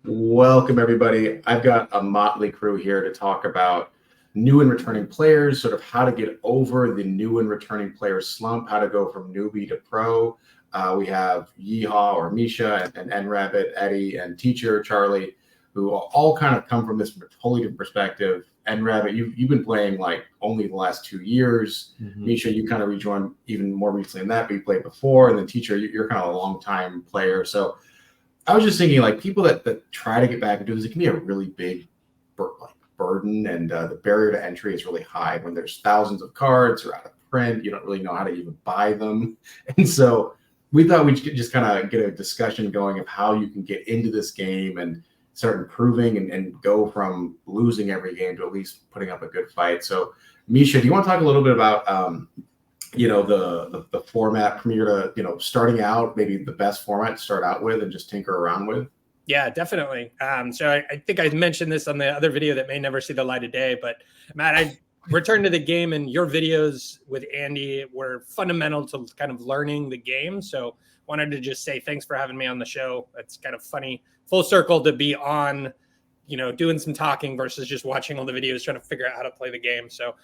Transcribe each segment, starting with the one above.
Welcome, everybody. I've got a motley crew here to talk about new and returning players, sort of how to get over the new and returning player slump, how to go from newbie to pro. We have Yeehaw or Misha and NRabbit, Eddie, and Teacher Charlie, who all kind of come from this totally different perspective. NRabbit, you've been playing like only the last 2 years. Misha, you kind of rejoined even more recently than that, but you played before. And then Teacher, you're kind of a long time player. So I was just thinking, like, people that try to get back into this, it can be a really big burden, and the barrier to entry is really high. When there's thousands of cards or out of print, you don't really know how to even buy them. And so we thought we'd just kind of get a discussion going of how you can get into this game and start improving and go from losing every game to at least putting up a good fight. So, Misha, do you want to talk a little bit about the format from your starting out, maybe the best format to start out with and just tinker around with? Yeah, definitely. So I think I mentioned this on the other video that may never see the light of day, but Matt, I returned to the game and your videos with Andy were fundamental to kind of learning the game. So wanted to just say thanks for having me on the show. It's kind of funny, full circle to be on, doing some talking versus just watching all the videos, trying to figure out how to play the game. So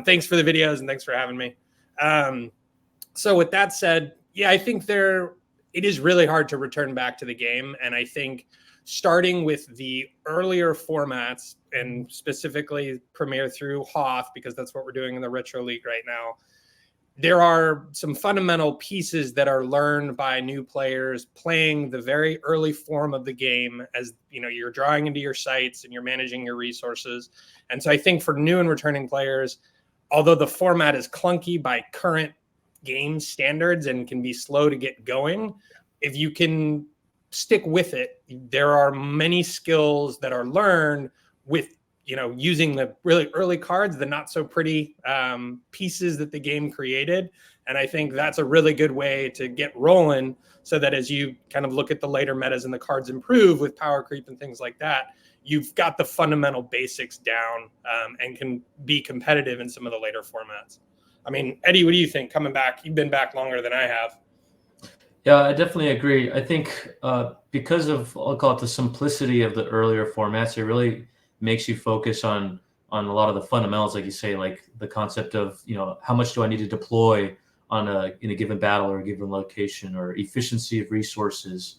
thanks for the videos and thanks for having me. So with that said, yeah, I think it is really hard to return back to the game. And I think starting with the earlier formats and specifically Premier through Hoth, because that's what we're doing in the Retro League right now, there are some fundamental pieces that are learned by new players playing the very early form of the game as, you're drawing into your sites and you're managing your resources. And so I think for new and returning players, although the format is clunky by current game standards and can be slow to get going, if you can stick with it, there are many skills that are learned with, using the really early cards, the not so pretty pieces that the game created. And I think that's a really good way to get rolling so that as you kind of look at the later metas and the cards improve with power creep and things like that, you've got the fundamental basics down and can be competitive in some of the later formats. I mean, Eddie, what do you think? Coming back, you've been back longer than I have. Yeah, I definitely agree. I think because of, I'll call it the simplicity of the earlier formats, it really makes you focus on a lot of the fundamentals, like you say, like the concept of, how much do I need to deploy in a given battle or a given location, or efficiency of resources,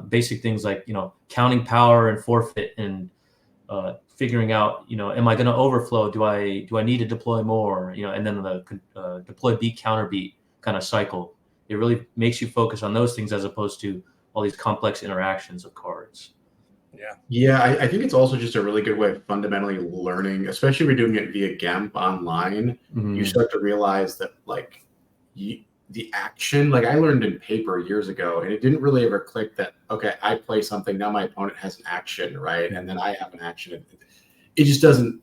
basic things like, counting power and forfeit, and figuring out, am I going to overflow? Do I need to deploy more? And then the deploy beat, counter beat kind of cycle. It really makes you focus on those things as opposed to all these complex interactions of cards. Yeah, I think it's also just a really good way of fundamentally learning, especially if you're doing it via GEMP online. You start to realize that the action, like I learned in paper years ago, and it didn't really ever click that, okay, I play something, now my opponent has an action, right? And then I have an action. It just doesn't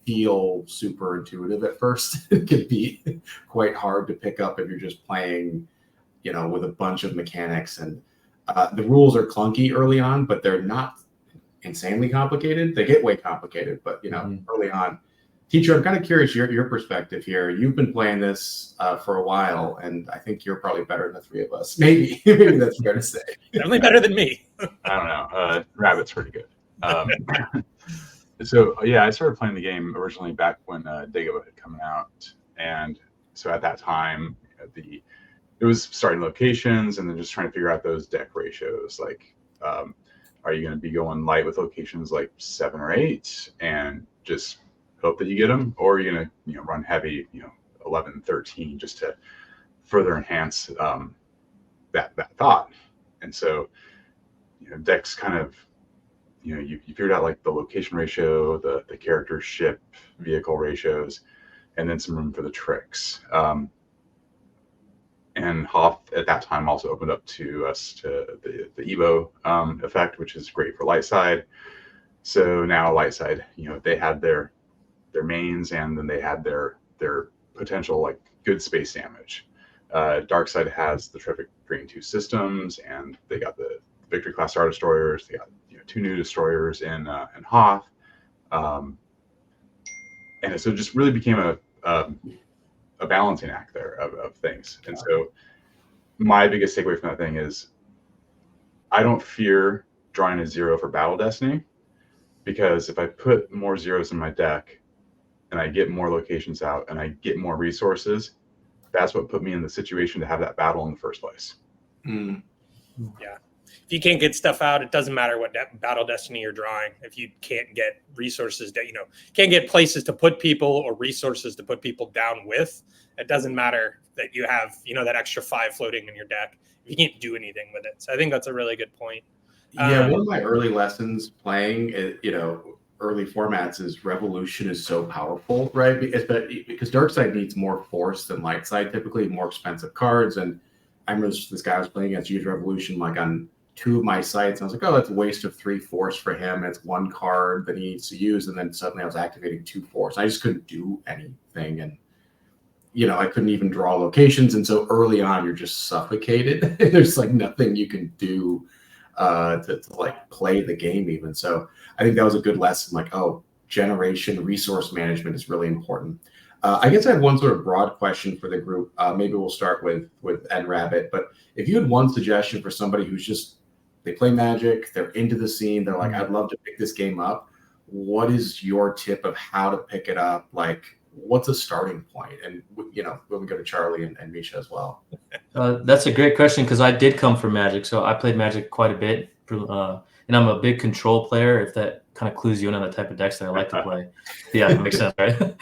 feel super intuitive at first. It can be quite hard to pick up if you're just playing, with a bunch of mechanics. And the rules are clunky early on, but they're not insanely complicated. They get way complicated, but early on. Teacher, I'm kind of curious your perspective here. You've been playing this for a while, and I think you're probably better than the three of us. Maybe that's fair to say. Definitely better than me. I don't know. Rabbit's pretty good. So yeah, I started playing the game originally back when Dago had come out, and so at that time, it was starting locations and then just trying to figure out those deck ratios. Like, are you going to be going light with locations like 7 or 8 and just hope that you get them, or are you going to run heavy 11, 13 just to further enhance that thought? And so decks kind of you figured out like the location ratio, the character ship vehicle ratios, and then some room for the tricks. And Hoth at that time also opened up to us to the Evo effect, which is great for light side. So now light side, they had their mains, and then they had their potential like good space damage. Dark side has the terrific Green 2 systems, and they got the Victory class Star Destroyers. They got 2 new destroyers in Hoth, and so it just really became a balancing act there of things. And so my biggest takeaway from that thing is I don't fear drawing a 0 for Battle Destiny, because if I put more zeros in my deck and I get more locations out and I get more resources, that's what put me in the situation to have that battle in the first place. Mm. Yeah. If you can't get stuff out, it doesn't matter what Battle Destiny you're drawing. If you can't get resources that, can't get places to put people or resources to put people down with, it doesn't matter that you have, that extra 5 floating in your deck. You can't do anything with it. So I think that's a really good point. Yeah, one of my early lessons playing, early formats is Revolution is so powerful, right? Because Dark Side needs more force than Light Side, typically more expensive cards. And I remember this guy was playing against Use Revolution like on 2 of my sites. And I was like, oh, that's a waste of 3 force for him. It's 1 card that he needs to use. And then suddenly I was activating 2 force. I just couldn't do anything. And, I couldn't even draw locations. And so early on, you're just suffocated. There's like nothing you can do to like play the game even. So I think that was a good lesson. Like, generation resource management is really important. I guess I have one sort of broad question for the group. Maybe we'll start with NRabbit. But if you had one suggestion for somebody who's they play Magic, they're into the scene, they're like, I'd love to pick this game up. What is your tip of how to pick it up? Like, what's a starting point? And when we go to Charlie and Misha as well. That's a great question, because I did come from Magic, so I played Magic quite a bit, and I'm a big control player. If that kind of clues you in on the type of decks that I like to play. Yeah, it makes sense, right?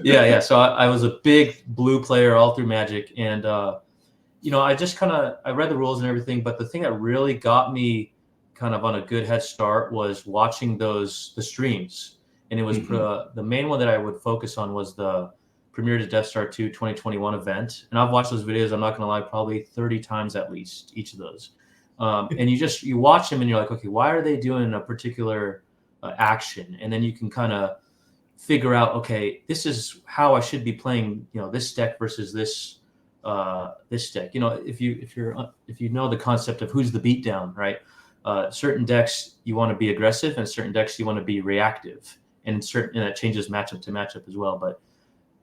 Yeah. So I was a big blue player all through Magic, and I just I read the rules and everything, but the thing that really got me kind of on a good head start was watching the streams. And it was the main one that I would focus on was the Premiere to Death Star 2 2021 event. And I've watched those videos, I'm not going to lie, probably 30 times at least, each of those. And you watch them and you're like, okay, why are they doing a particular action? And then you can kind of figure out, okay, this is how I should be playing, this deck versus this deck. If you know the concept of who's the beatdown, right? Certain decks you want to be aggressive, and certain decks you want to be reactive. And that changes matchup to matchup as well. But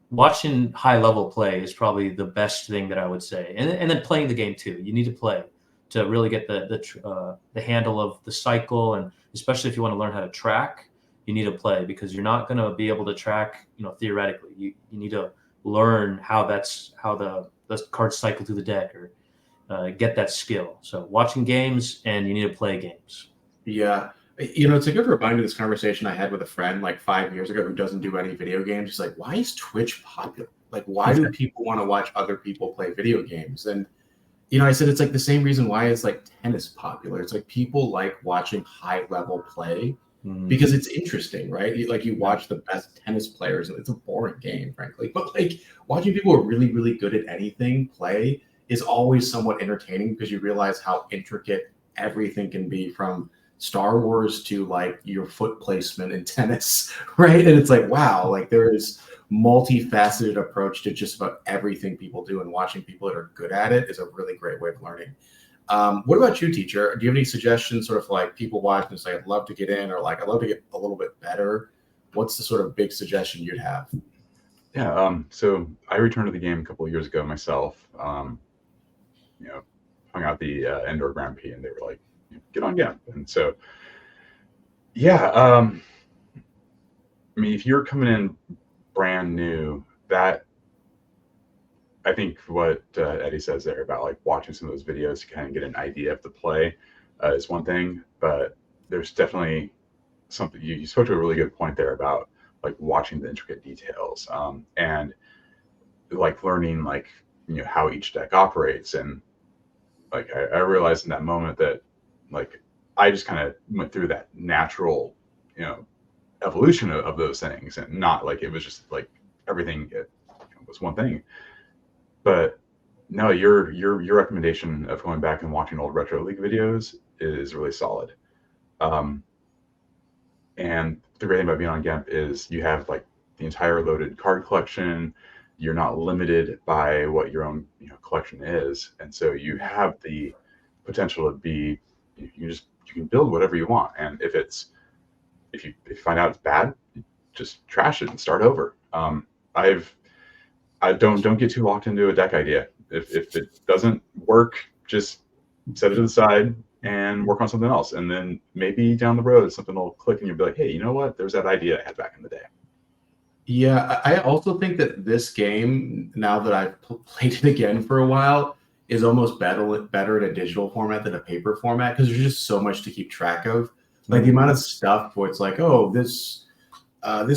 watching high level play is probably the best thing that I would say. And then playing the game too. You need to play to really get the handle of the cycle, and especially if you want to learn how to track, you need to play, because you're not going to be able to track, theoretically. You need to learn how the cards cycle through the deck, or get that skill. So watching games, and you need to play games. Yeah. It's a good reminder of this conversation I had with a friend like 5 years ago who doesn't do any video games. He's like, why is Twitch popular? Like, why do people want to watch other people play video games? And, I said, it's like the same reason why it's like tennis popular. It's like people like watching high level play because it's interesting, right? You watch the best tennis players, and it's a boring game, frankly. But like watching people who are really, really good at anything play is always somewhat entertaining, because you realize how intricate everything can be, from Star Wars to like your foot placement in tennis, right? And it's like, wow, like there is multifaceted approach to just about everything people do, and watching people that are good at it is a really great way of learning. What about you, teacher? Do you have any suggestions, sort of like people watching and say, I'd love to get in, or like, I'd love to get a little bit better? What's the sort of big suggestion you'd have? Yeah. So I returned to the game a couple of years ago myself, hung out the Indoor Grand Prix, and they were like, get on GAMP. And so, yeah, if you're coming in brand new, that I think what Eddie says there about like watching some of those videos to kind of get an idea of the play is one thing, but there's definitely something you spoke to a really good point there about like watching the intricate details and like learning like how each deck operates. And like I realized in that moment that like I just kind of went through that natural evolution of those things, and not like it was just like everything was one thing. But no, your recommendation of going back and watching old Retro League videos is really solid. And the great thing about being on GAMP is you have like the entire loaded card collection. You're not limited by what your own collection is, and so you have the potential to be you can build whatever you want. And if you find out it's bad, just trash it and start over. I don't get too locked into a deck idea. If it doesn't work, just set it to the side and work on something else. And then maybe down the road, something will click and you'll be like, hey, you know what? There's that idea I had back in the day. Yeah, I also think that this game, now that I've played it again for a while, is almost better in a digital format than a paper format because there's just so much to keep track of. Like the amount of stuff where it's like, oh, this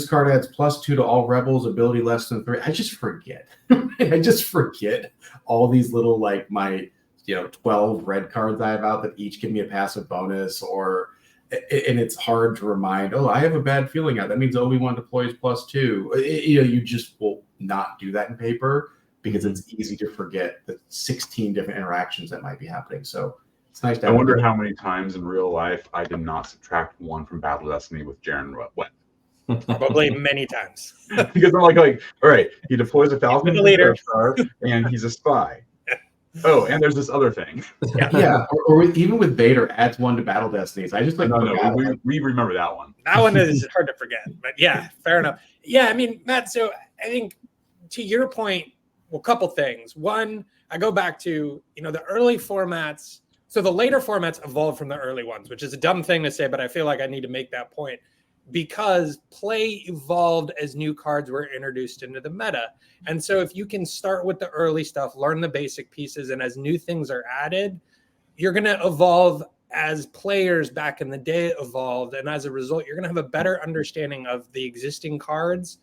card adds +2 to all rebels, ability less than 3. I just forget. I just forget all these little like my 12 red cards I have out that each give me a passive bonus, and it's hard to remind, oh, I have a bad feeling out. That means Obi-Wan deploys +2. You just will not do that in paper because it's easy to forget the 16 different interactions that might be happening. So it's nice to I wonder how many times in real life I did not subtract 1 from Battle Destiny with Jaren Wet. Probably many times. Because I'm like, all right, he deploys 1,000 the leader. Star, and he's a spy. Oh, and there's this other thing. Yeah, or even with Vader adds 1 to Battle Destinies. I just like we remember that one. That one is hard to forget, but yeah, fair enough. Yeah, I mean, Matt. So I think to your point, well, a couple things. One, I go back to the early formats. So the later formats evolved from the early ones, which is a dumb thing to say, but I feel like I need to make that point. Because play evolved as new cards were introduced into the meta. And so if you can start with the early stuff, learn the basic pieces, and as new things are added, you're going to evolve as players back in the day evolved. And as a result, you're going to have a better understanding of the existing cards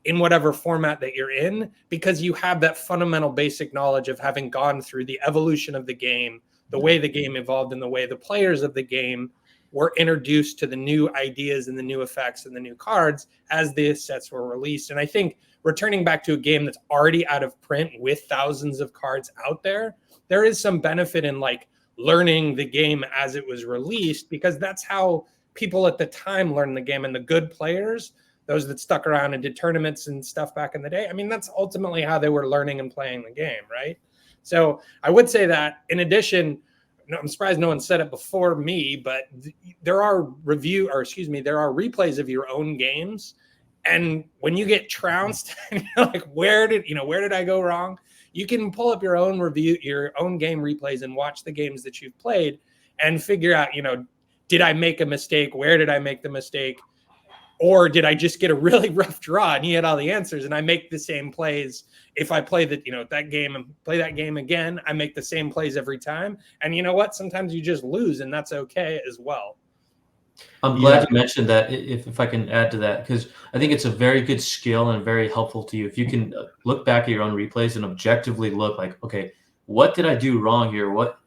in whatever format that you're in, because you have that fundamental basic knowledge of having gone through the evolution of the game, the way the game evolved, and the way the players of the game were introduced to the new ideas and the new effects and the new cards as the sets were released. And I think returning back to a game that's already out of print with thousands of cards out there is some benefit in like learning the game as it was released, because that's how people at the time learned the game. And the good players, those that stuck around and did tournaments and stuff back in the day, I mean, that's ultimately how they were learning and playing the game, right? So I would say that in addition, no, I'm surprised no one said it before me, but there are replays of your own games. And when you get trounced, and you're like, where did I go wrong? You can pull up your own game replays and watch the games that you've played and figure out, did I make a mistake? Where did I make the mistake? Or did I just get a really rough draw and he had all the answers and I make the same plays? If I play that game and play that game again, I make the same plays every time. And you know what? Sometimes you just lose, and that's okay as well. I'm glad you mentioned that, if I can add to that, because I think it's a very good skill and very helpful to you. If you can look back at your own replays and objectively look like, okay, what did I do wrong here? What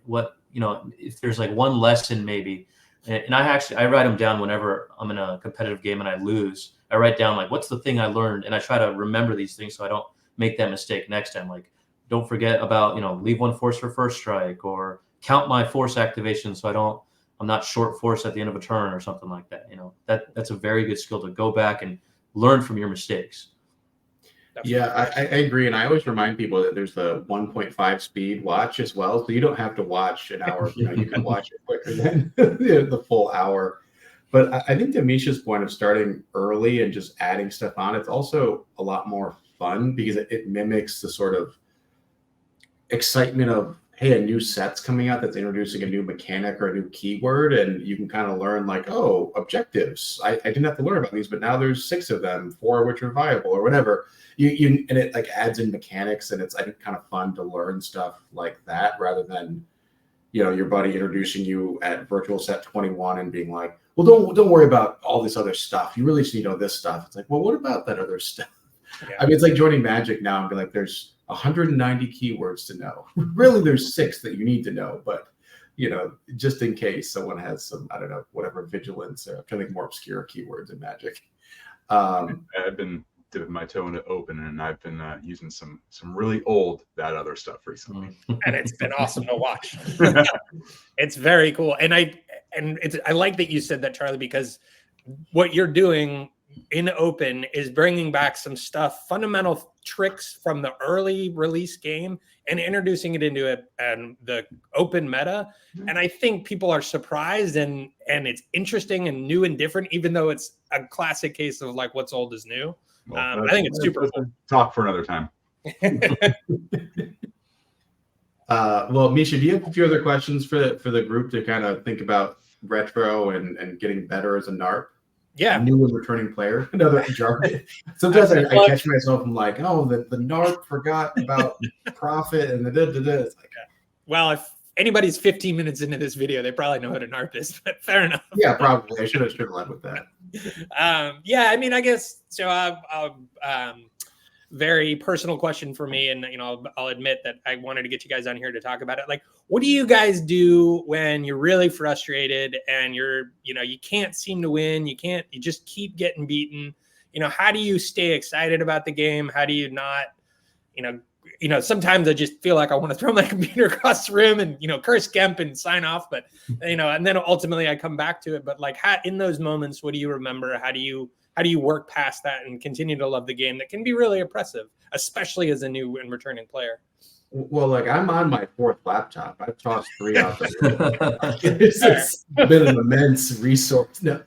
if there's like one lesson maybe. And I write them down whenever I'm in a competitive game and I lose. I write down like, what's the thing I learned? And I try to remember these things so I don't make that mistake next time. Like, don't forget about, leave 1 force for first strike, or count my force activation so I'm not short force at the end of a turn or something like that. That's a very good skill to go back and learn from your mistakes. Yeah, I agree. And I always remind people that there's the 1.5 speed watch as well. So you don't have to watch an hour. You can watch it quicker than the full hour. But I think to Misha's point of starting early and just adding stuff on, it's also a lot more fun because it mimics the sort of excitement of, hey, a new set's coming out that's introducing a new mechanic or a new keyword, and you can kind of learn like, oh, objectives. I didn't have to learn about these, but now there's 6 of them, 4 of which are viable or whatever. And it like adds in mechanics, and it's, I think, kind of fun to learn stuff like that rather than, your buddy introducing you at virtual set 21 and being like, well, don't worry about all this other stuff. You really just need to know this stuff. It's like, well, what about that other stuff? Yeah. I mean, it's like joining Magic now and be like, there's 190 keywords to know. Really, there's 6 that you need to know, but just in case someone has some, I don't know, whatever, vigilance or I'm trying to think more obscure keywords in Magic. I've been dipping my toe into open, and I've been using some really old that other stuff recently, and it's been awesome to watch. It's very cool, and I like that you said that, Charlie, because what you're doing in open is bringing back some stuff, fundamental tricks from the early release game and introducing it into the open meta. And I think people are surprised and it's interesting and new and different, even though it's a classic case of like what's old is new. Well, I think it's super cool. Talk for another time. Well, Misha, do you have a few other questions for the group to kind of think about retro and getting better as a NARP? Yeah. New and returning player. Another jargon. Sometimes I catch myself. I'm like, oh, the NARP forgot about profit and the da-da-da. It's like, well, if anybody's 15 minutes into this video, they probably know what a NARP is, but fair enough. Yeah, probably. I should have led with that. Yeah, I mean, I guess so. Very personal question for me, and I'll admit that I wanted to get you guys on here to talk about it. Like, what do you guys do when you're really frustrated and you can't seem to win? You just keep getting beaten. How do you stay excited about the game? How do you not, sometimes I just feel like I want to throw my computer across the room and, curse Gemp and sign off. But, and then ultimately I come back to it. But like, in those moments, what do you remember? How do you work past that and continue to love the game that can be really oppressive, especially as a new and returning player? Well, like, I'm on my 4th laptop. I've tossed 3 out the It's been an immense resource. No,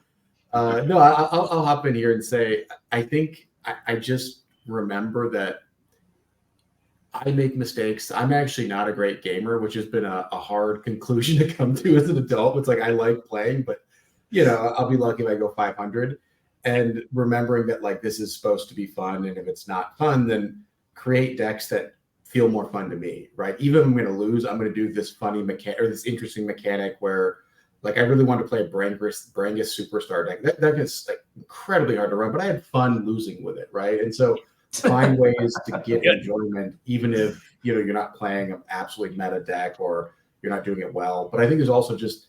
I'll hop in here and say, I think I just remember that I make mistakes. I'm actually not a great gamer, which has been a hard conclusion to come to as an adult. It's like, I like playing, but I'll be lucky if I go 500. And remembering that, like, this is supposed to be fun, and if it's not fun, then create decks that feel more fun to me, right? Even if I'm going to lose, I'm going to do this funny mechanic or this interesting mechanic where, like, I really want to play a Brangus Superstar deck. That deck is, like, incredibly hard to run, but I had fun losing with it, right? And so find ways to get enjoyment, even if you're not playing an absolutely meta deck or you're not doing it well. But I think there's also just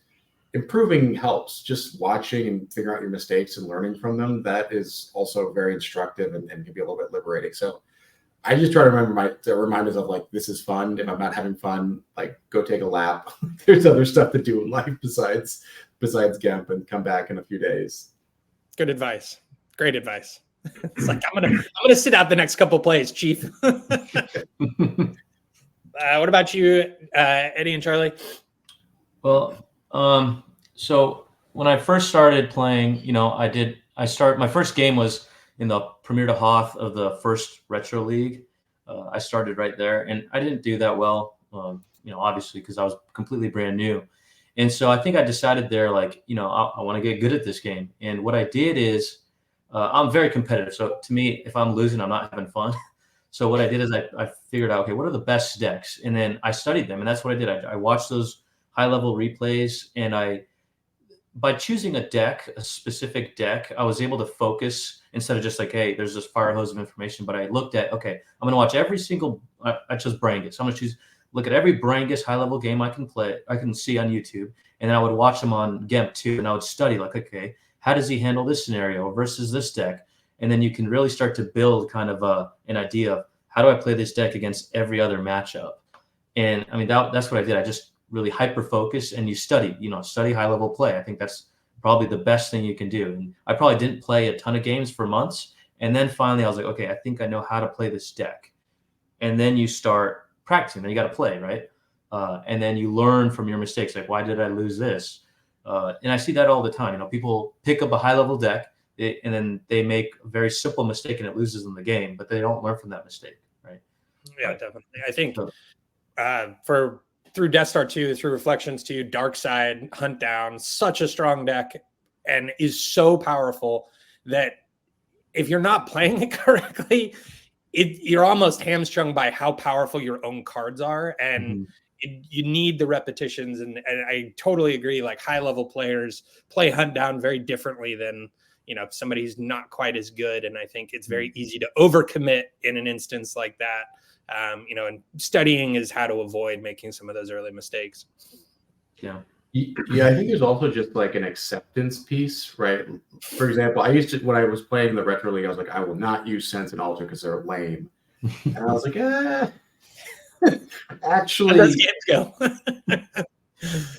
improving helps. Just watching and figuring out your mistakes and learning from them, that is also very instructive and can be a little bit liberating. So I just try to remind myself, like, this is fun. If I'm not having fun, like, go take a lap. There's other stuff to do in life besides Gemp, and come back in a few days. Good advice. Great advice. It's like, I'm gonna sit out the next couple plays, Chief. What about you, Eddie and Charlie? Well, so when I first started playing, my first game was in the Premier to Hoth of the first Retro League. I started right there, and I didn't do that well, obviously, because I was completely brand new. And so I think I decided there, like, I want to get good at this game. And what I did is, I'm very competitive. So to me, if I'm losing, I'm not having fun. So what I did is I figured out, okay, what are the best decks? And then I studied them, and that's what I did. I watched those high-level replays, and by choosing a specific deck, I was able to focus instead of just like, hey, there's this fire hose of information. But I looked at, okay, I'm going to watch every single. I chose Brangus. I'm going to look at every Brangus high-level game I can see on YouTube, and then I would watch them on Gemp too, and I would study, like, okay, how does he handle this scenario versus this deck? And then you can really start to build kind of an idea of, how do I play this deck against every other matchup? And I mean, that's what I did. I just really hyper-focus, and you study high-level play. I think that's probably the best thing you can do. And I probably didn't play a ton of games for months. And then finally I was like, okay, I think I know how to play this deck. And then you start practicing. Then you got to play, right? And then you learn from your mistakes. Like, why did I lose this? And I see that all the time. People pick up a high-level deck, and then they make a very simple mistake, and it loses them the game, but they don't learn from that mistake, right? Yeah, definitely. I think through Death Star 2, through Reflections 2, Dark Side, Hunt Down, such a strong deck, and is so powerful that if you're not playing it correctly, you're almost hamstrung by how powerful your own cards are. And you need the repetitions. And I totally agree. Like, high-level players play Hunt Down very differently than, somebody who's not quite as good. And I think it's very easy to overcommit in an instance like that. And studying is how to avoid making some of those early mistakes. Yeah, I think there's also just like an acceptance piece, right? For example, I used to, when I was playing the Retro League, I was like, I will not use Sense and Alter because they're lame. And I was like, actually, let's go.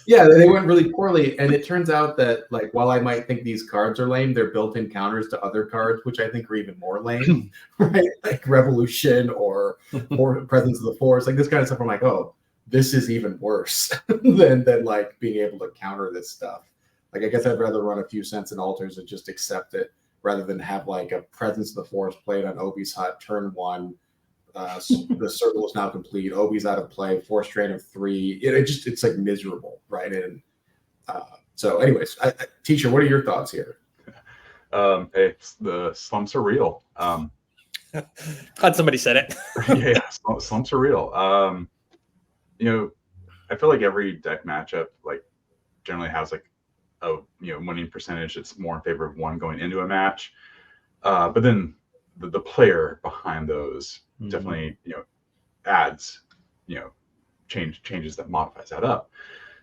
Yeah, they went really poorly. And it turns out that, like, while I might think these cards are lame, they're built-in counters to other cards, which I think are even more lame, right? Like Revolution or Presence of the Force, like this kind of stuff. I'm like, oh, this is even worse than like being able to counter this stuff. Like, I guess I'd rather run a few Sense and Alters and just accept it rather than have like a Presence of the Force played on Obi's Hut turn 1, The circle is now complete. Obi's out of play. 4 strain of 3. It's like miserable, right? And so, anyways, teacher, what are your thoughts here? Hey, the slumps are real. Glad somebody said it. Yeah, slumps are real. I feel like every deck matchup like generally has like a winning percentage that's more in favor of one going into a match. But then the player behind those definitely adds changes that modifies that up.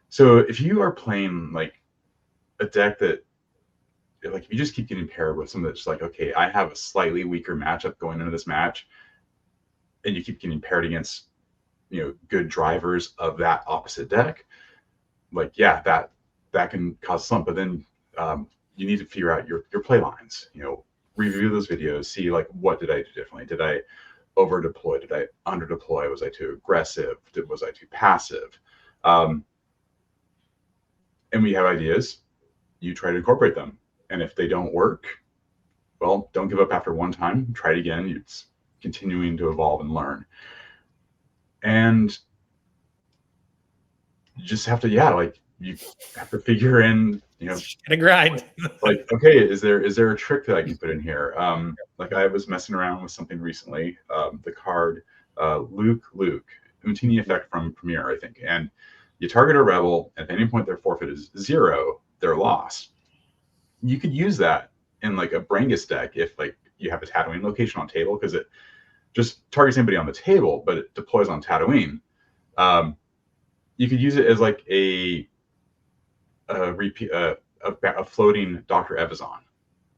So if you are playing like a deck that like if you just keep getting paired with something that's like, okay, I have a slightly weaker matchup going into this match, and you keep getting paired against good drivers of that opposite deck, like that can cause slump. But then you need to figure out your play lines, review those videos, see like what did I do differently? Did I over deploy? Did I under deploy? Was I too aggressive? Was I too passive? And we have ideas, you try to incorporate them. And if they don't work, well, don't give up after one time, try it again. It's continuing to evolve and learn. And you just have to, you have to figure in, a grind. like, okay, is there a trick that I can put in here? Like I was messing around with something recently, the card Luke, Untini effect from Premier, I think. And you target a rebel, at any point their forfeit is 0, they're lost. You could use that in like a Brangus deck if like you have a Tatooine location on table, because it just targets anybody on the table, but it deploys on Tatooine. You could use it as like a floating Dr. Evazan.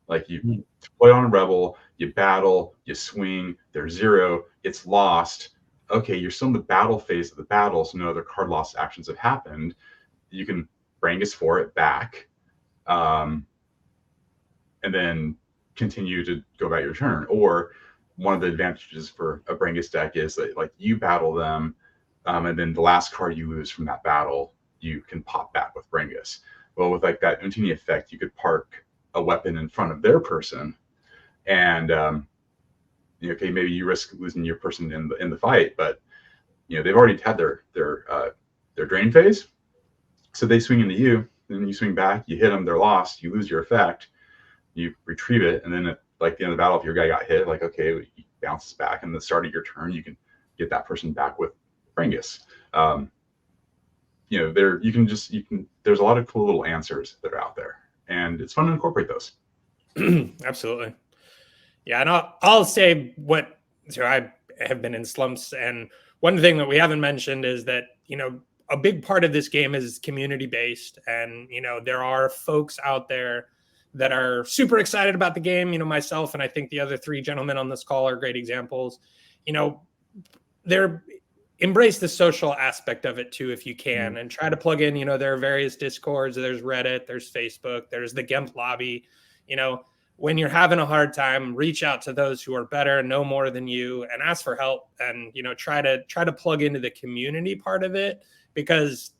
Like you deploy on a rebel, you battle, you swing, they're 0, it's lost. Okay, you're still in the battle phase of the battle, so no other card loss actions have happened. You can Brangus for it back, and then continue to go about your turn. Or one of the advantages for a Brangus deck is that like you battle them, and then the last card you lose from that battle, you can pop back with Brangus. Well, with like that Untini effect, you could park a weapon in front of their person, and okay, maybe you risk losing your person in the fight, but they've already had their drain phase, so they swing into you, then you swing back, you hit them, they're lost, you lose your effect, you retrieve it, and then at like the end of the battle, if your guy got hit, like okay, he bounces back, and the start of your turn, you can get that person back with Brangus. There's a lot of cool little answers that are out there, and it's fun to incorporate those. Absolutely. Yeah, and I'll say I have been in slumps, and one thing that we haven't mentioned is that a big part of this game is community based, and there are folks out there that are super excited about the game. Myself and I think the other 3 gentlemen on this call are great examples. They're embrace the social aspect of it too, if you can, and try to plug in. There are various Discords, there's Reddit, there's Facebook, there's the GEMP lobby. When you're having a hard time, reach out to those who are better and know more than you, and ask for help, and try to plug into the community part of it, because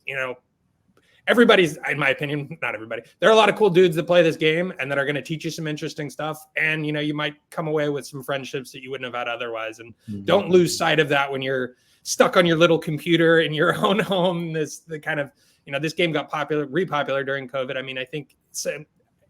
everybody's, in my opinion, not everybody, there are a lot of cool dudes that play this game and that are going to teach you some interesting stuff, and you might come away with some friendships that you wouldn't have had otherwise. And don't lose sight of that when you're stuck on your little computer in your own home. This game got repopular during COVID. I mean, I think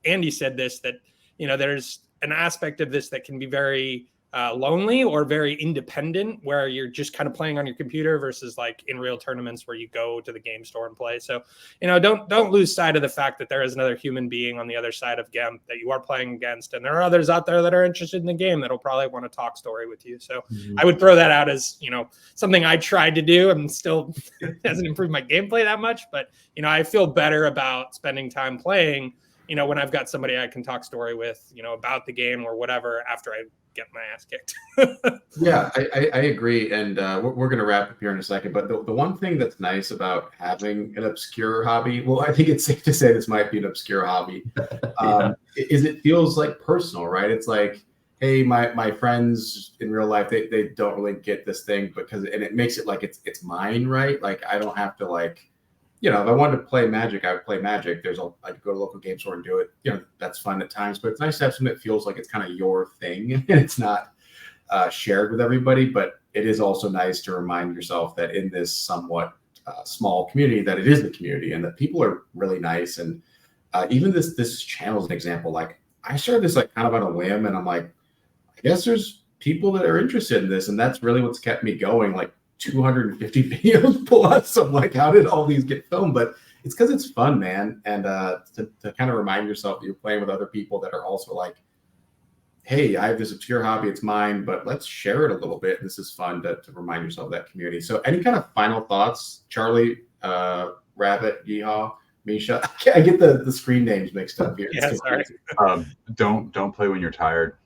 Andy said this, that there's an aspect of this that can be very lonely or very independent, where you're just kind of playing on your computer versus like in real tournaments where you go to the game store and play. So, don't lose sight of the fact that there is another human being on the other side of GEMP that you are playing against. And there are others out there that are interested in the game that'll probably want to talk story with you. So I would throw that out as, something I tried to do, and still hasn't improved my gameplay that much, but, I feel better about spending time playing, when I've got somebody I can talk story with, about the game or whatever, after I get my ass kicked. Yeah, I agree. And we're going to wrap up here in a second. But the one thing that's nice about having an obscure hobby, well, I think it's safe to say this might be an obscure hobby, is it feels like personal, right? It's like, hey, my friends in real life, they don't really get this thing, and it makes it like it's mine, right? Like I don't have to like, if I wanted to play Magic, I would play Magic. I could go to a local game store and do it. That's fun at times, but it's nice to have something that feels like it's kind of your thing, and it's not, shared with everybody, but it is also nice to remind yourself that in this somewhat small community, that it is the community and that people are really nice. And even this channel is an example. Like I started this like kind of on a whim, and I'm like, I guess there's people that are interested in this, and that's really what's kept me going. Like 250 videos plus. I'm like, how did all these get filmed? But it's because it's fun, man. And to kind of remind yourself that you're playing with other people that are also like, hey, I have this obscure hobby, it's mine, but let's share it a little bit. This is fun to remind yourself of that community. So any kind of final thoughts, Charlie, Rabbit, Yeehaw, Misha? I get the screen names mixed up here. Yeah, sorry. Don't play when you're tired.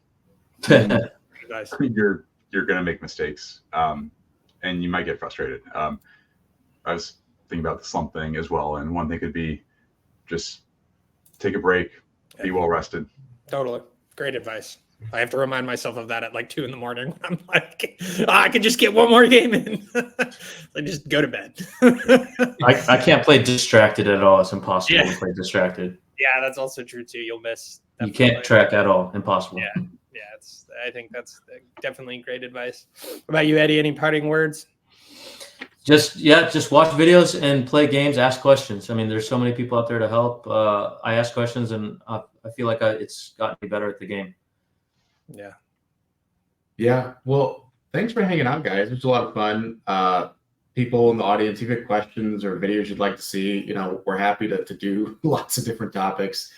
Nice. You're gonna make mistakes, and you might get frustrated. I was thinking about the slump thing as well, and one thing could be just take a break, be well rested. Totally. Great advice. I have to remind myself of that at like 2 a.m. I'm like, I can just get one more game in. I just go to bed. I can't play distracted at all. It's impossible to play distracted. Yeah, that's also true too. You'll miss. You can't track at all. Impossible. Yeah. I think that's definitely great advice. What about you, Eddie? Any parting words? Just watch videos and play games, ask questions. I mean, there's so many people out there to help. I ask questions, and I feel like it's gotten me better at the game. Yeah. Well, thanks for hanging out, guys. It was a lot of fun. People in the audience, if you have questions or videos you'd like to see, we're happy to do lots of different topics.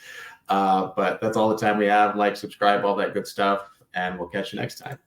But that's all the time we have. Like, subscribe, all that good stuff, and we'll catch you next time.